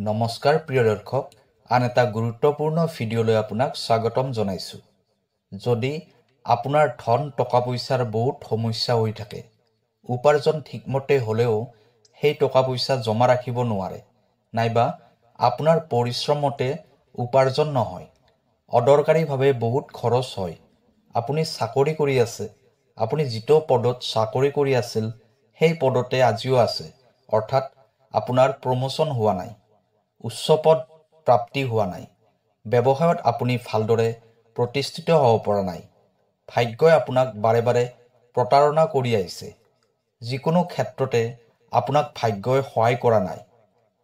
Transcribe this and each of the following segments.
নমস্কাৰ প্ৰিয় দৰ্শক, আন এটা গুৰুত্বপূৰ্ণ ভিডিঅ'লৈ আপোনাক স্বাগতম জনাইছোঁ। যদি আপোনাৰ ধন টকা পইচাৰ বহুত সমস্যা হৈ থাকে, উপাৰ্জন ঠিকমতে হ'লেও সেই টকা পইচা জমা ৰাখিব নোৱাৰে, নাইবা আপোনাৰ পৰিশ্ৰমতে উপাৰ্জন নহয়, অদৰকাৰীভাৱে বহুত খৰচ হয়, আপুনি চাকৰি কৰি আছে, আপুনি যিটো পদত চাকৰি কৰি আছিল সেই পদতে আজিও আছে, অৰ্থাৎ আপোনাৰ প্ৰমোচন হোৱা নাই, উচ্চ পদ প্ৰাপ্তি হোৱা নাই, ব্যৱসায়ত আপুনি ভালদৰে প্ৰতিষ্ঠিত হ'ব পৰা নাই, ভাগ্যই আপোনাক বাৰে বাৰে প্ৰতাৰণা কৰি আহিছে, যিকোনো ক্ষেত্ৰতে আপোনাক ভাগ্যই সহায় কৰা নাই।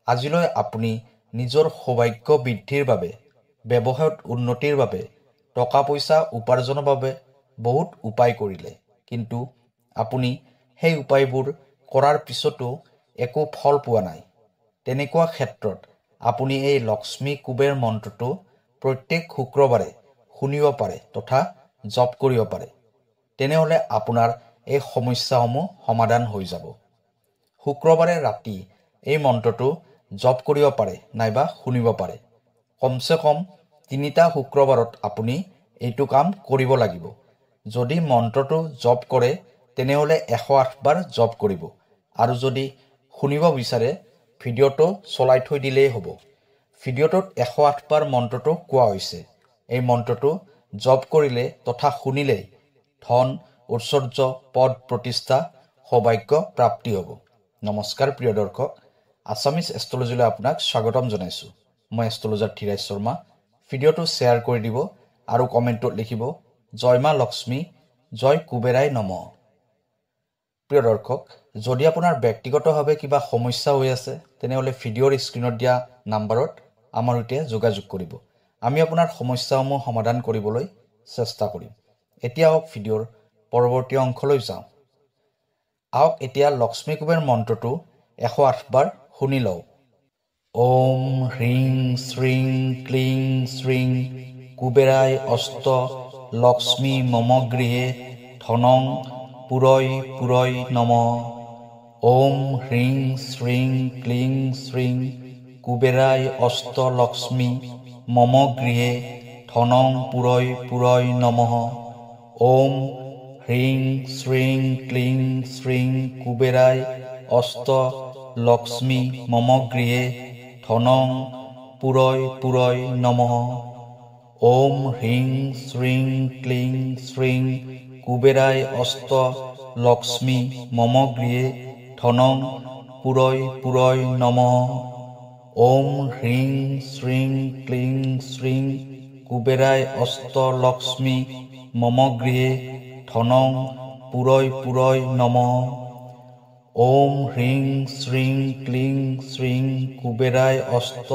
আজিলৈ আপুনি নিজৰ সৌভাগ্য বৃদ্ধিৰ বাবে, ব্যৱসায়ত উন্নতিৰ বাবে, টকা পইচা উপাৰ্জনৰ বাবে বহুত উপায় কৰিলে, কিন্তু আপুনি সেই উপায়বোৰ কৰাৰ পিছতো একো ফল পোৱা নাই। তেনেকুৱা ক্ষেত্ৰত আপুনি এই লক্ষ্মী কুবেৰ মন্ত্ৰটো প্ৰত্যেক শুক্ৰবাৰে শুনিব পাৰে তথা জপ কৰিব পাৰে। তেনেহ'লে আপোনাৰ এই সমস্যাসমূহ সমাধান হৈ যাব। শুক্ৰবাৰে ৰাতি এই মন্ত্ৰটো জপ কৰিব পাৰে নাইবা শুনিব পাৰে। কমচে কম 3টা শুক্ৰবাৰত আপুনি এইটো কাম কৰিব লাগিব। যদি মন্ত্ৰটো জপ কৰে তেনেহ'লে 108 বাৰ জপ কৰিব, আৰু যদি শুনিব বিচাৰে ভিডিঅ'টো চলাই থৈ দিলেই হ'ব। ভিডিঅ'টোত 108 বাৰ মন্ত্ৰটো কোৱা হৈছে। এই মন্ত্ৰটো জপ কৰিলে তথা শুনিলেই ধন, ঐশ্বৰ্য, পদ, প্ৰতিষ্ঠা, সৌভাগ্য প্ৰাপ্তি হ'ব। নমস্কাৰ প্ৰিয় দৰ্শক, আছামিজ এষ্ট্ৰলজীলৈ আপোনাক স্বাগতম জনাইছোঁ। মই এষ্ট্ৰলজাৰ ধীৰাজ শৰ্মা। ভিডিঅ'টো শ্বেয়াৰ কৰি দিব আৰু কমেণ্টত লিখিব, জয় মা লক্ষ্মী, জয় কুবেৰাই নমঃ। প্ৰিয় দৰ্শক, যদি আপোনাৰ ব্যক্তিগতভাৱে কিবা সমস্যা হৈ আছে তেনেহ'লে ভিডিঅ'ৰ স্ক্ৰীণত দিয়া নাম্বাৰত আমাৰ সৈতে যোগাযোগ কৰিব। আমি আপোনাৰ সমস্যাসমূহ সমাধান কৰিবলৈ চেষ্টা কৰিম। এতিয়া আহক ভিডিঅ'ৰ পৰৱৰ্তী অংশলৈ যাওঁ। আহক এতিয়া লক্ষ্মী কুবেৰ মন্ত্ৰটো 108 বাৰ শুনি লওঁ। ওম হ্ৰীং শ্ৰীং ক্লীং শ্ৰীং কুবেৰাই অষ্ট লক্ষ্মী মম গৃহে ধনং পুৰৈ পুৰৈ নমঃ। ওম হ্ৰীং শ্ৰীং ক্লীং শ্ৰীং কুবেৰাই অষ্ট লক্ষ্মী মম গৃহে ধনং পুৰৈ পুৰৈ নমঃ। ওম হ্ৰীং শ্ৰীং ক্লীং শ্ৰীং কুবেৰাই অষ্ট লক্ষ্মী মম গৃহে ধনং পুৰৈ পুৰৈ নমঃ। ওম হ্ৰীং শ্ৰীং ক্লীং শ্ৰীং কুবেৰাই অষ্ট লক্ষ্মী মম গৃহে ধনং পুৰৈ পুৰৈ নমঃ। ওম হ্ৰীং শ্ৰীং ক্লীং শ্ৰীং কুবেৰাই অষ্ট লক্ষ্মী মম গৃহে ধনং পুৰৈ পুৰৈ নমঃ। ওম হ্ৰীং শ্ৰীং ক্লীং শ্ৰীং কুবেৰাই অষ্ট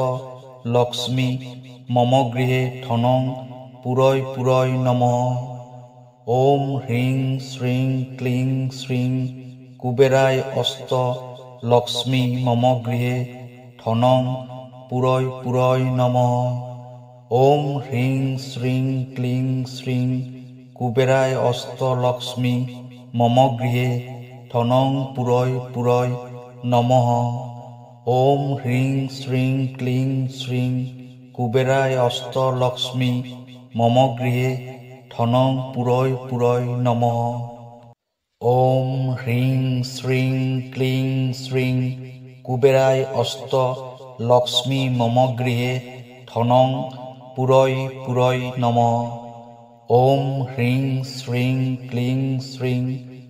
লক্ষ্মী মম গৃহে ধনং পুৰৈ পুৰৈ নমঃ। ওম হ্ৰীং শ্ৰীং ক্লীং শ্ৰীং কুবেৰাই অষ্ট লক্ষ্মী মম গৃহে ধনং পুৰৈ পুৰৈ নমঃ। ওম হ্ৰীং শ্ৰীং ক্লীং শ্ৰীং কুবেৰাই অষ্ট লক্ষ্মী মম গৃহে ধনং পুৰৈ পুৰৈ নমঃ। ওম হ্ৰীং শ্ৰীং ক্লীং শ্ৰীং কুবেৰাই অষ্ট লক্ষ্মী মম গৃহে ধনং পুৰৈ পুৰৈ নমঃ। ওম হ্ৰীং শ্ৰীং ক্লীং শ্ৰীং কুবেৰাই অষ্ট লক্ষ্মী মম গৃহে ধনং পুৰৈ পুৰৈ নমঃ। ওম হ্ৰীং শ্ৰীং ক্লীং শ্ৰীং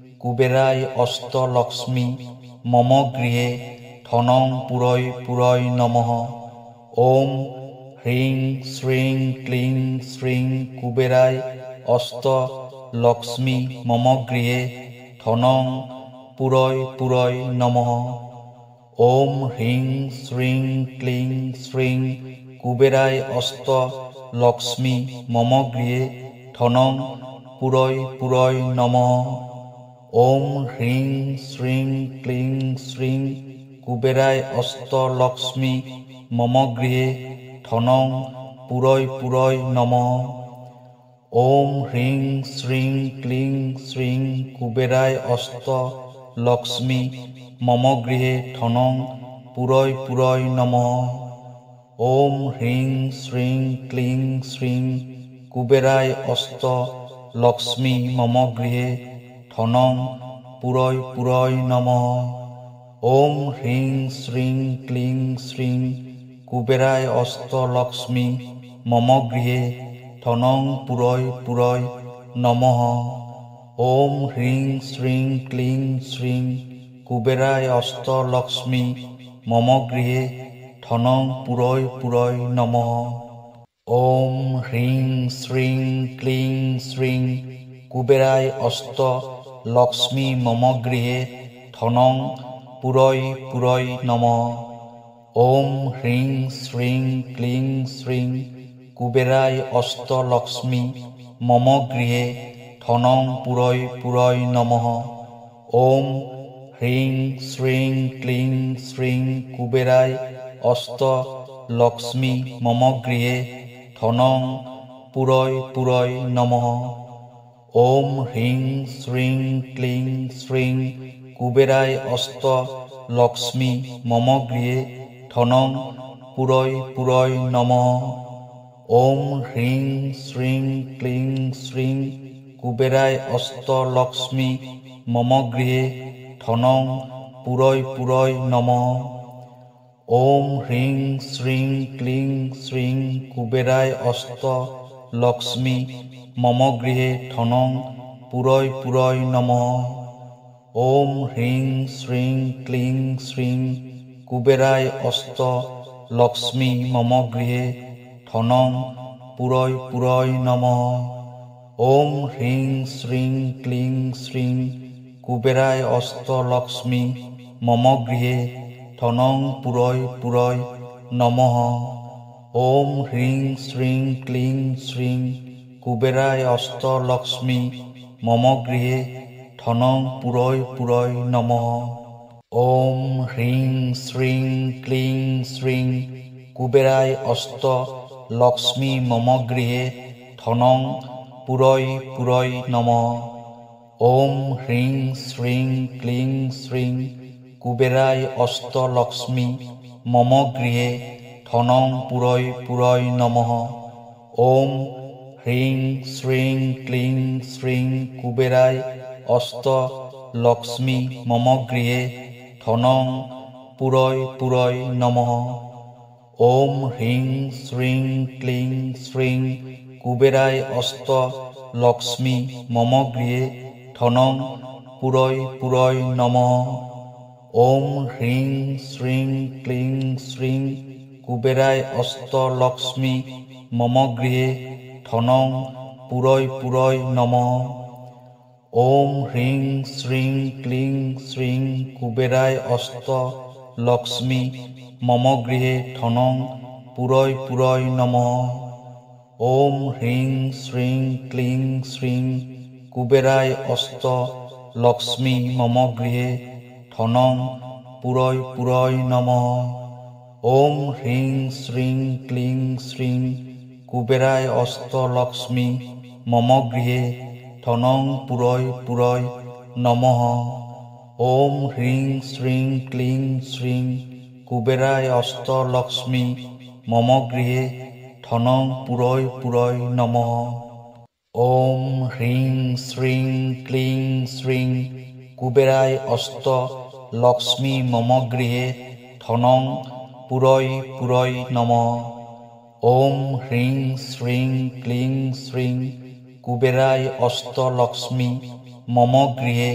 কুবেৰাই অষ্ট লক্ষ্মী মম গৃহে ধনং পুৰৈ পুৰৈ নমঃ। ওম হ্ৰীং শ্ৰীং ক্লীং শ্ৰীং কুবেৰাই অষ্ট লক্ষ্মী মম গৃহে ধনং পুৰৈ পুৰৈ নমঃ। ওম হ্ৰীং শ্ৰীং ক্লীং শ্ৰীং কুবেৰাই অষ্ট লক্ষ্মী মম গৃহে ধনং পুৰৈ পুৰৈ নমঃ। ওম হ্ৰীং শ্ৰীং ক্লীং শ্ৰীং কুবেৰাই অষ্ট লক্ষ্মী মম গৃহে ধনং পুৰৈ পুৰৈ নমঃ। ওম হ্ৰীং শ্ৰীং ক্লীং শ্ৰীং কুবেৰাই অষ্ট লক্ষ্মী মম গৃহে ধনং পুৰৈ পুৰৈ নমঃ। ওম হ্রিং শ্রীং ক্লিং শ্রীং কুবেরায় অষ্ট লক্ষ্মী মম গৃহে ধনং পুরয় পুরয় নমঃ। ওম হ্রিং শ্রীং ক্লিং শ্রীং কুবেরায় অষ্ট লক্ষ্মী মম গৃহে ধনং পুরয় পুরয় নমঃ। ওম হ্রিং শ্রীং ক্লিং শ্রীং কুবেরায় অষ্ট লক্ষ্মী মম গৃহে ধনং পুরয় পুরয় নমঃ। ওম হ্রিং শ্রীং ক্লিং শ্রীং কুবেরায় অষ্ট লক্ষ্মী মম গৃহে ধনং পুরয় পুরয় নমঃ। ওম হ্রিং শ্রীং ক্লিং শ্রীং কুবেরায় অষ্ট লক্ষ্মী মম গৃহে ধনং পুরয় পুরয় নমঃ। ওম হ্রিং শ্রীং ক্লিং শ্রীং কুবেরায় অষ্ট লক্ষ্মী মম গৃহে ধনং পুরয় পুরয় নমঃ। ওম হ্রিং শ্রীং ক্লিং শ্রীং কুবেরায় অষ্ট লক্ষ্মী মম গৃহে ধনং পুরয় পুরয় নমঃ। ওম হ্রিং শ্রীং ক্লিং শ্রীং কুবেরায় অষ্ট লক্ষ্মী মম গৃহে ধনং পুরয় পুরয় নমঃ। ওম হ্রিং শ্রীং ক্লিং শ্রীং কুবেরায় অষ্ট লক্ষ্মী মম গৃহে ধনং পুরয় পুরয় নমঃ। ওম হ্রিং শ্রীং ক্লিং শ্রীং কুবেরায় অষ্ট লক্ষ্মী মম গৃহে ধনং পুরয় পুরয় নমঃ। ওম হ্রিং শ্রীং ক্লিং শ্রীং কুবেরায় অষ্ট লক্ষ্মী মম গৃহে ধনং পুরয় পুরয় নমঃ। ওম হ্রিং শ্রীং ক্লিং শ্রীং কুবেরায় অষ্ট লক্ষ্মী মম গৃহে ধনং পুরয় পুরয় নমঃ। ওম হ্রিং শ্রীং ক্লিং শ্রীং কুবেরায় অষ্ট লক্ষ্মী মম গৃহে ধনং পুরয় পুরয় নমঃ। ওম হ্রিং শ্রীং ক্লিং শ্রীং কুবেরায় অষ্ট লক্ষ্মী মম গৃহে ধনং পুরয় পুরয় নমঃ। ওম হ্রিং শ্রীং ক্লিং শ্রীং কুবেরায় অষ্ট লক্ষ্মী মম গৃহে ধনং পুরয় পুরয় নমঃ। ওম হ্রিং শ্রীং ক্লিং শ্রীং কুবেরায় অষ্ট লক্ষ্মী মম গৃহে ধনং পুরয় পুরয় নমঃ। ওম হ্রিং শ্রীং ক্লিং শ্রীং কুবেরায় অষ্ট লক্ষ্মী মম গৃহে ধনং পুরয় পুরয় নমঃ। ওম হ্রিং শ্রীং ক্লিং শ্রীং কুবেরায় অষ্ট লক্ষ্মী মম গৃহে ধনং পুরয় পুরয় নমঃ। ওম হ্রিং শ্রীং ক্লিং শ্রীং কুবেরায় অষ্ট লক্ষ্মী মম গৃহে ধনং পুরয় পুরয় নমঃ। ওম হ্রিং শ্রীং ক্লিং শ্রীং কুবেরায় অষ্ট লক্ষ্মী মম গৃহে ধনং পুরয় পুরয় নমঃ। ওম হ্রিং শ্রীং ক্লিং শ্রীং কুবেরায় অষ্ট লক্ষ্মী মম গৃহে ধনং পুরয় পুরয় নমঃ। ওম হ্রিং শ্রীং ক্লিং শ্রীং কুবেরায় অষ্ট লক্ষ্মী মম গৃহে ধনং পুরয় পুরয় নমঃ। ওম হ্রিং শ্রীং ক্লিং শ্রীং কুবেরায় অষ্ট লক্ষ্মী মম গৃহে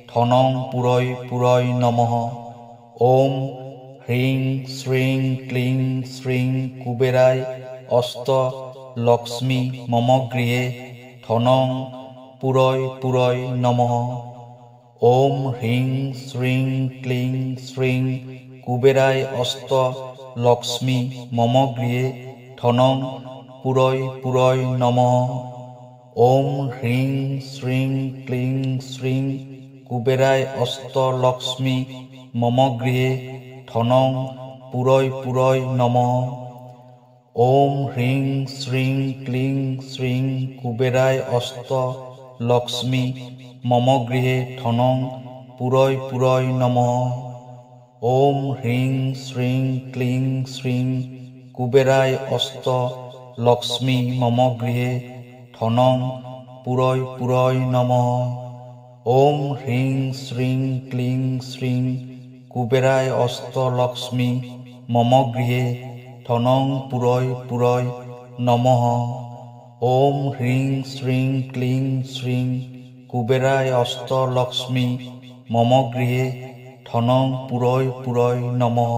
ধনং পুরয় পুরয় নমঃ। ওম হ্রিং শ্রীং ক্লিং শ্রীং কুবেরায় অষ্ট লক্ষ্মী মম গৃহে ধনং পুরয় পুরয় নমঃ। ওম হ্রিং শ্রীং ক্লিং শ্রীং কুবেরায় অষ্ট লক্ষ্মী মম গৃহে ধনং পুরয় পুরয় নমঃ। ওম হ্রিং শ্রীং ক্লিং শ্রীং কুবেরায় অষ্ট লক্ষ্মী মম গৃহে ধনং পুরয় পুরয় নমঃ। ওম হ্রিং শ্রীং ক্লিং শ্রীং কুবেরায় অষ্ট লক্ষ্মী মম গৃহে ধনং পুরয় পুরয় নমঃ। ওম হ্রিং শ্রীং ক্লিং শ্রীং কুবেরায় অস্ত লক্ষ্মী মম গৃহে ধনং পুরয় পুরয় নমঃ। ওম হ্রিং শ্রীং ক্লিং শ্রীং কুবেরায় অস্ত লক্ষ্মী মম গৃহে ধনং পুরয় পুরয় নমঃ। ওম হ্রিং শ্রীং ক্লিং শ্রীং কুবেরায় অস্ত লক্ষ্মী মম গৃহে ধনং পুরয় পুরয় নমঃ।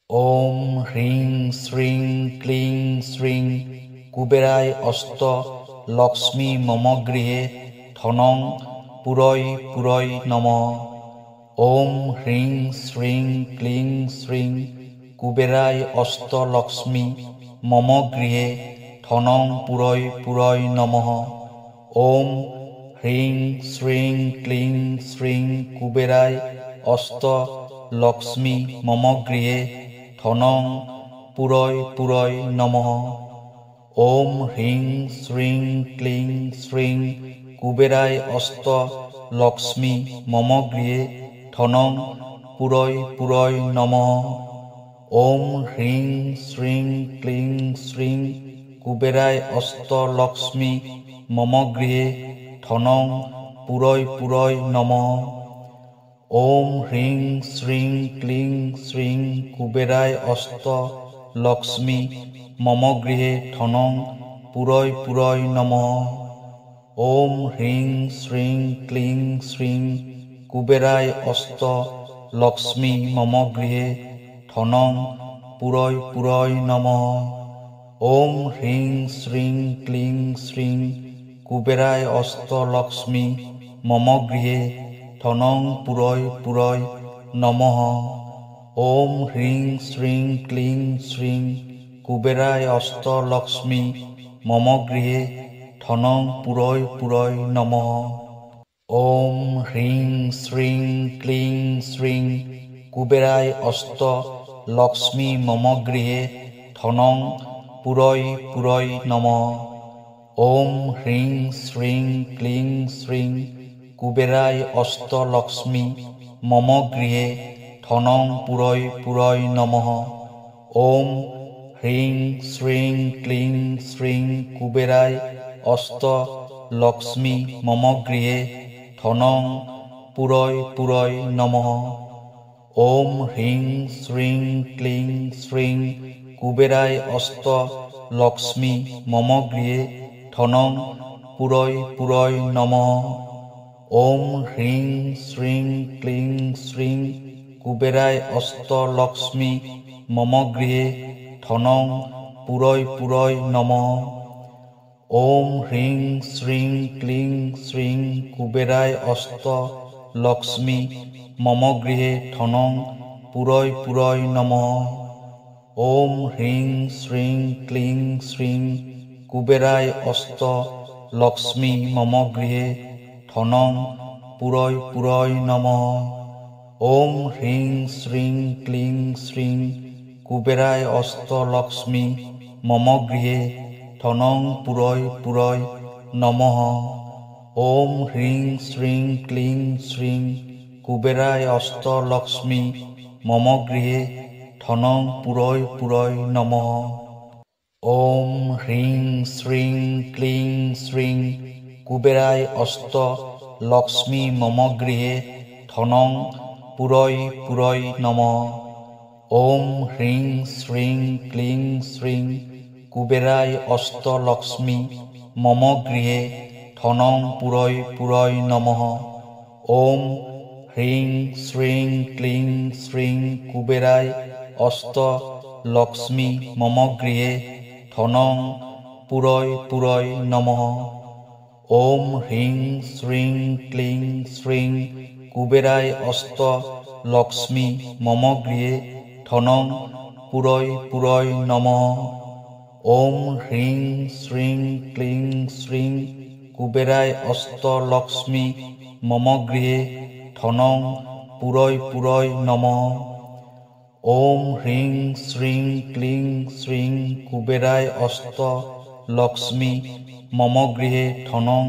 ওম হ্রিং শ্রীং ক্লিং শ্রীং কুবেরায় অস্ত লক্ষ্মী মম গৃহে ধনং পুরয় পুরয় নমঃ। ওম হ্রিং শ্রীং ক্লিং শ্রীং কুবেরায় অস্ত লক্ষ্মী মম গৃহে ধনং পুরয় পুরয় নমঃ। ওম হ্রিং শ্রীং ক্লিং শ্রীং কুবেরায় অস্ত লক্ষ্মী মম গৃহে ধনং পুরয় পুরয় নমঃ। ওম হ্রিং শ্রীং ক্লিং শ্রীং কুবেরায় অস্ত লক্ষ্মী মম গৃহে ধনং পুরয় পুরয় নমঃ। ওম হ্রিং শ্রীং ক্লিং শ্রীং কুবেরায় অস্ত লক্ষ্মী মম গৃহে ধনং পুরয় পুরয় নমঃ। ওম হ্রিং শ্রীং ক্লিং শ্রীং কুবেরায় অস্ত লক্ষ্মী মম গৃহে ধনং পুরয় পুরয় নমঃ। ওম হ্রিং শ্রীং ক্লিং শ্রীং কুবেরায় অস্ত লক্ষ্মী মম গৃহে ধনং পুরয় পুরয় নমঃ। ওম হ্রিং শ্রীং ক্লিং শ্রীং কুবেরায় অস্ত লক্ষ্মী মম গৃহে ধনং পুরয় পুরয় নমঃ। ওম হ্রিং শ্রীং ক্লিং শ্রীং কুবেরায় অস্ত লক্ষ্মী মম গৃহে ধনং পুরয় পুরয় নমঃ। ওম হ্রিং শ্রীং ক্লিং শ্রীং কুবেরায় অস্ত লক্ষ্মী মম গৃহে ধনং পুরয় পুরয় নমঃ। ওম হ্রিং শ্রীং ক্লিং শ্রীং কুবেরায় অস্ত লক্ষ্মী মম গৃহে ধনং পুরয় পুরয় নমঃ। ওম হ্রিং শ্রীং ক্লিং শ্রীং কুবেরায় অস্ত লক্ষ্মী মম গৃহে ধনং পুরয় পুরয় নমঃ। ওম হ্রিং শ্রীং ক্লিং শ্রীং কুবেরায় অস্ত লক্ষ্মী মম গৃহে ধনং পুরয় পুরয় নমঃ। ওম হ্রিং শ্রীং ক্লিং শ্রীং কুবেরায় অস্ত লক্ষ্মী মম গৃহে ধনং পুরয় পুরয় নমঃ। ওম হ্রিং শ্রীং ক্লিং শ্রীং কুবেরায় অস্ত লক্ষ্মী মম গৃহে ধনং পুরয় পুরয় নমঃ। ওম হ্রিং শ্রীং ক্লিং শ্রীং কুবেরায় অস্ত লক্ষ্মী মম গৃহে ধনং পুরয় পুরয় নমঃ। ওম হ্রিং শ্রীং ক্লিং শ্রীং কুবেরায় অস্ত লক্ষ্মী মম গৃহে ধনং পুরয় পুরয় নমঃ। ওম হ্রিং শ্রীং ক্লিং শ্রীং কুবেরায় অস্ত লক্ষ্মী মম গৃহে ধনং পুরয় পুরয় নমঃ। ওম হ্রিং শ্রীং ক্লিং শ্রীং কুবেরায় অস্ত লক্ষ্মী মম গৃহে ধনং পুরয় পুরয় নমঃ। ওম হ্রিং শ্রীং ক্লিং শ্রীং কুবেরায় অস্ত লক্ষ্মী মম গৃহে ধনং পুরয় পুরয় নমঃ। ওম হ্রিং শ্রীং ক্লিং শ্রীং কুবেরায় অস্ত লক্ষ্মী মম গৃহে ধনং পুরয় পুরয় নমঃ। ওম হ্রিং শ্রীং ক্লিং শ্রীং কুবেরায় অস্ত লক্ষ্মী মম গৃহে ধনং পুরয় পুরয় নমঃ। ওম হ্রিং শ্রীং ক্লিং শ্রীং কুবেরায় অস্ত লক্ষ্মী মম গৃহে ধনং পুরয় পুরয় নমঃ। ওম হ্রিং শ্রীং ক্লিং শ্রীং কুবেরায় অস্ত লক্ষ্মী মম গৃহে ধনং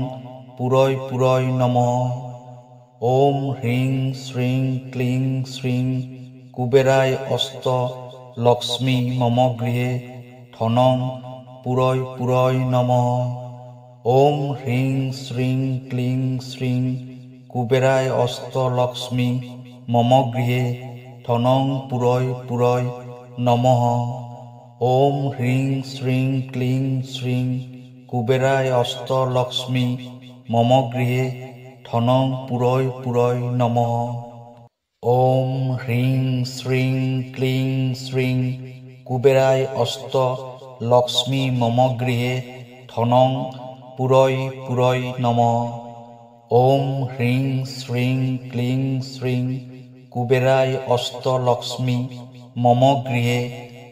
পুরয় পুরয় নমঃ। ওম হ্রিং শ্রীং ক্লিং শ্রীং কুবেরায় অস্ত লক্ষ্মী মম গৃহে ধনং পুরয় পুরয় নমঃ। ওম হ্রিং শ্রীং ক্লিং শ্রীং কুবেরায় অষ্টলক্ষ্মী মম গৃহে ধনং পুরয় পুরয় নমঃ। ওম হ্রিং শ্রীং ক্লিং শ্রীং কুবেরায় অষ্টলক্ষ্মী মম গৃহে ধনং পুরয় পুরয় নমঃ। ওম হ্রিং শ্রীং ক্লিং শ্রীং কুবেরায় অষ্টলক্ষ্মী মম গৃহে ধনং পুরয় পুরয় নমঃ। ওম হ্রিং শ্রীং ক্লিং শ্রীং কুবেরায় অষ্টলক্ষ্মী মম গৃহে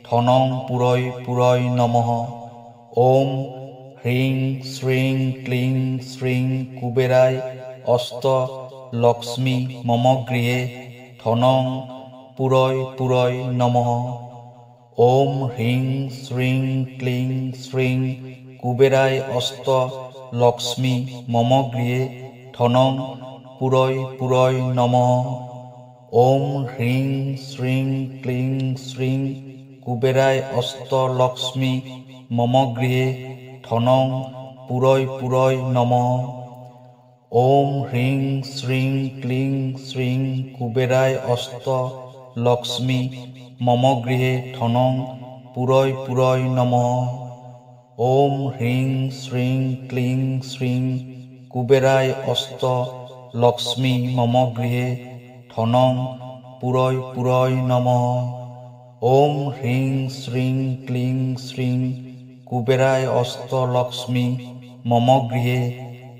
ধনং পুরয় পুরয় নমঃ। ওম হ্রিং শ্রীং ক্লিং শ্রীং কুবেরায় অষ্টলক্ষ্মী মম গৃহে ধনং পুরয় পুরয় নমঃ। ওম হ্রিং শ্রীং ক্লিং শ্রীং কুবেরায় অষ্টলক্ষ্মী মম গৃহে ধনং পুরয় পুরয় নমঃ। ওম হ্রিং শ্রীং ক্লিং শ্রীং কুবেরায় অষ্টলক্ষ্মী মম গৃহে ধনং পুরয় পুরয় নমঃ। ওম হ্রিং শ্রীং ক্লিং শ্রীং কুবেরায় অষ্টলক্ষ্মী মম গৃহে ধনং পুরয় পুরয় নমঃ। ওম হ্রিং শ্রীং ক্লিং শ্রীং কুবেরায় অষ্টলক্ষ্মী মম গৃহে ধনং পুরয় পুরয় নমঃ। ওম হ্রিং শ্রীং ক্লিং শ্রীং কুবেরায় অষ্টলক্ষ্মী মম গৃহে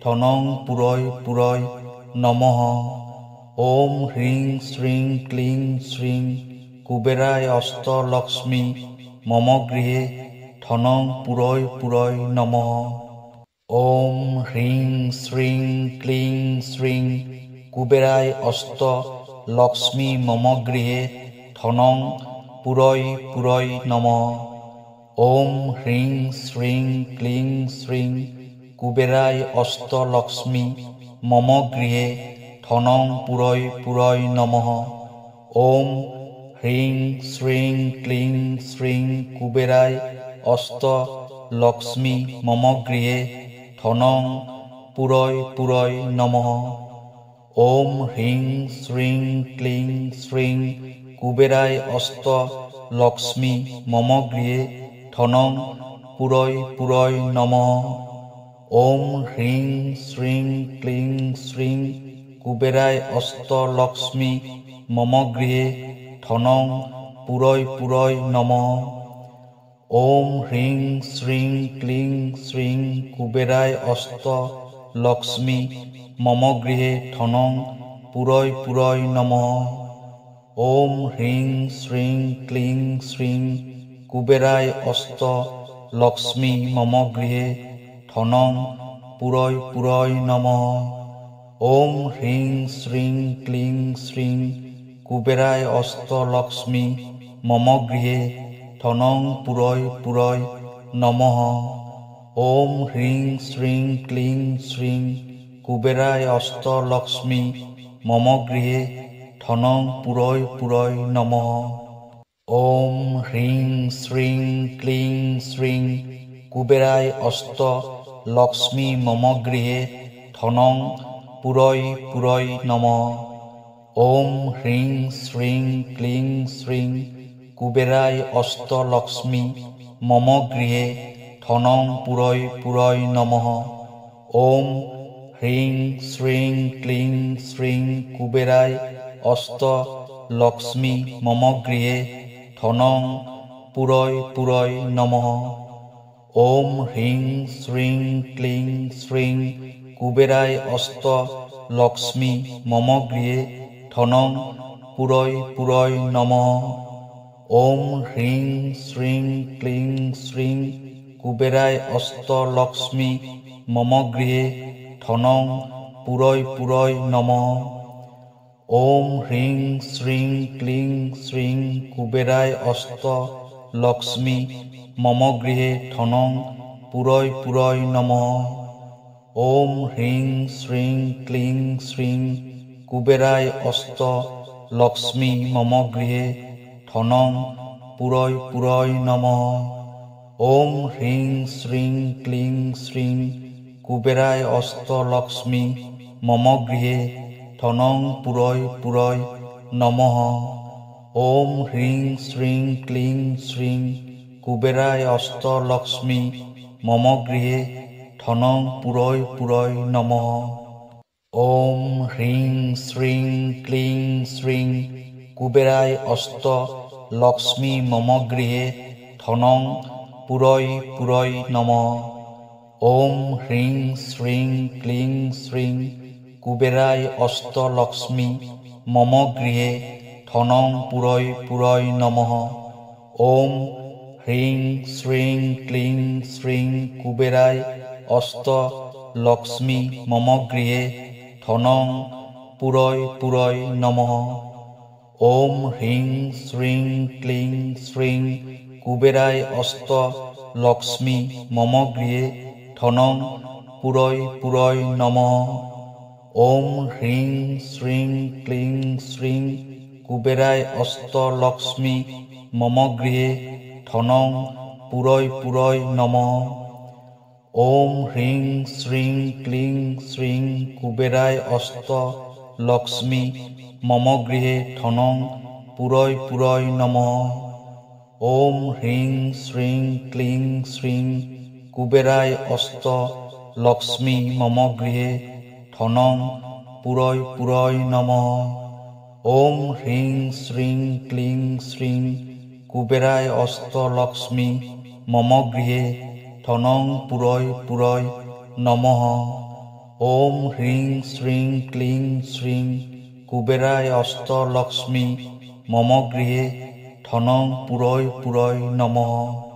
ধনং পুরয় পুরয় নমঃ। ওম হ্রিং শ্রীং ক্লিং শ্রীং কুবেরায় অষ্টলক্ষ্মী মম গৃহে ধনং পুরয় পুরয় নমঃ। ওম হ্রিং শ্রীং ক্লিং শ্রীং কুবেরায় অষ্টলক্ষ্মী মম গৃহে ধনং পুরয় পুরয় নমঃ। ওম হ্রিং শ্রীং ক্লিং শ্রীং কুবেরায় অষ্টলক্ষ্মী মম গৃহে ধনং পুরয় পুরয় নমঃ। ওম হ্রিং শ্রীং ক্লিং শ্রীং কুবেরায় অষ্টলক্ষ্মী মম গৃহে ধনং পুরয় পুরয় নমঃ। ওম হ্রিং শ্রীং ক্লিং শ্রীং কুবেরায় অষ্টলক্ষ্মী মম গৃহে ধনং পুরয় পুরয় নমঃ। ওম হ্রিং শ্রীং ক্লিং শ্রীং কুবেরায় অষ্টলক্ষ্মী মম গৃহে ধনং পুরয় পুরয় নমঃ। ওম হ্রিং শ্রীং ক্লিং শ্রীং কুবেরায় অষ্টলক্ষ্মী মম গৃহে ধনং পুরয় পুরয় নমঃ। ওম হ্রিং শ্রীং ক্লিং শ্রীং কুবেরায় অষ্টলক্ষ্মী মম গৃহে ধনং পুরয় পুরয় নমঃ। ওম হ্রিং শ্রীং ক্লিং শ্রীং কুবেরায় অষ্টলক্ষ্মী মম গৃহে ধনং পুরয় পুরয় নমঃ। ওম হ্রিং শ্রীং ক্লিং শ্রীং কুবেরায় অষ্টলক্ষ্মী মম গৃহে ধনং পুরয় পুরয় নমঃ। ওম হ্রিং শ্রীং ক্লিং শ্রীং কুবেরায় অষ্টলক্ষ্মী মম গৃহে ধনং পুরয় পুরয় নমঃ। ওম হ্রিং শ্রীং ক্লিং শ্রীং কুবেরায় অষ্টলক্ষ্মী মম গৃহে ধনং পুরয় পুরয় নমঃ। ওম হ্রিং শ্রীং ক্লিং শ্রীং কুবেরায় অষ্টলক্ষ্মী মম গৃহে ধনং পুরয় পুরয় নমঃ। ওম হ্রিং শ্রীং ক্লিং শ্রীং কুবেরায় অষ্টলক্ষ্মী মম গৃহে ধনং পুরয় পুরয় নমঃ। ওম হ্রিং শ্রীং ক্লিং শ্রীং কুবেরায় অষ্টলক্ষ্মী মম গৃহে ধনং পুরয় পুরয় নমঃ। ওম হ্রিং শ্রীং ক্লিং শ্রীং কুবেরায় অষ্টলক্ষ্মী মম গৃহে ধনং পুরয় পুরয় নমঃ। ওম হ্রিং শ্রীং ক্লিং শ্রীং কুবেরায় অষ্টলক্ষ্মী মম গৃহে ধনং পুরয় পুরয় নমঃ। ওম হ্রিং শ্রীং ক্লিং শ্রীং কুবেরায় অষ্টলক্ষ্মী মম গৃহে ধনং পুরয় পুরয় নমঃ। ওম হ্রিং শ্রীং ক্লিং শ্রীং কুবেরায় অষ্টলক্ষ্মী মম গৃহে ধনং পুরয় পুরয় নমঃ। ওম হ্রিং শ্রীং ক্লিং শ্রীং কুবেরায় অষ্টলক্ষ্মী মম গৃহে ধনং পুরয় পুরয় নমঃ। ওম হ্রিং শ্রীং ক্লিং শ্রীং কুবেরায় অষ্টলক্ষ্মী মম গৃহে ধনং পুরয় পুরয় নমঃ। ওম হ্রিং শ্রীং ক্লিং শ্রীং কুবেরায় অষ্টলক্ষ্মী মম গৃহে ধনং পুরয় পুরয় নমঃ। ওম হ্রিং শ্রীং ক্লিং শ্রীং কুবেরায় অষ্টলক্ষ্মী মম গৃহে ধনং পুরয় পুরয় নমঃ। ওম হ্রিং শ্রীং ক্লিং শ্রীং কুবেরায় অষ্টলক্ষ্মী মম গৃহে ধনং পুরয় পুরয় নমঃ। ওম হ্রিং শ্রীং ক্লিং শ্রীং কুবেরায় অষ্টলক্ষ্মী মম গৃহে ধনং পুরয় পুরয় নমঃ। ওম হ্রিং শ্রীং ক্লিং শ্রীং কুবেরায় অষ্টলক্ষ্মী মম গৃহে ধনং পুরয় পুরয় নমঃ। ওম হ্রিং শ্রীং ক্লিং শ্রীং কুবেরায় অষ্টলক্ষ্মী মম গৃহে ধনং পুরয় পুরয় নমঃ। ওম হ্রিং শ্রীং ক্লিং শ্রীং কুবেরায় অষ্টলক্ষ্মী মম গৃহে ধনং পুরয় পুরয় নমঃ।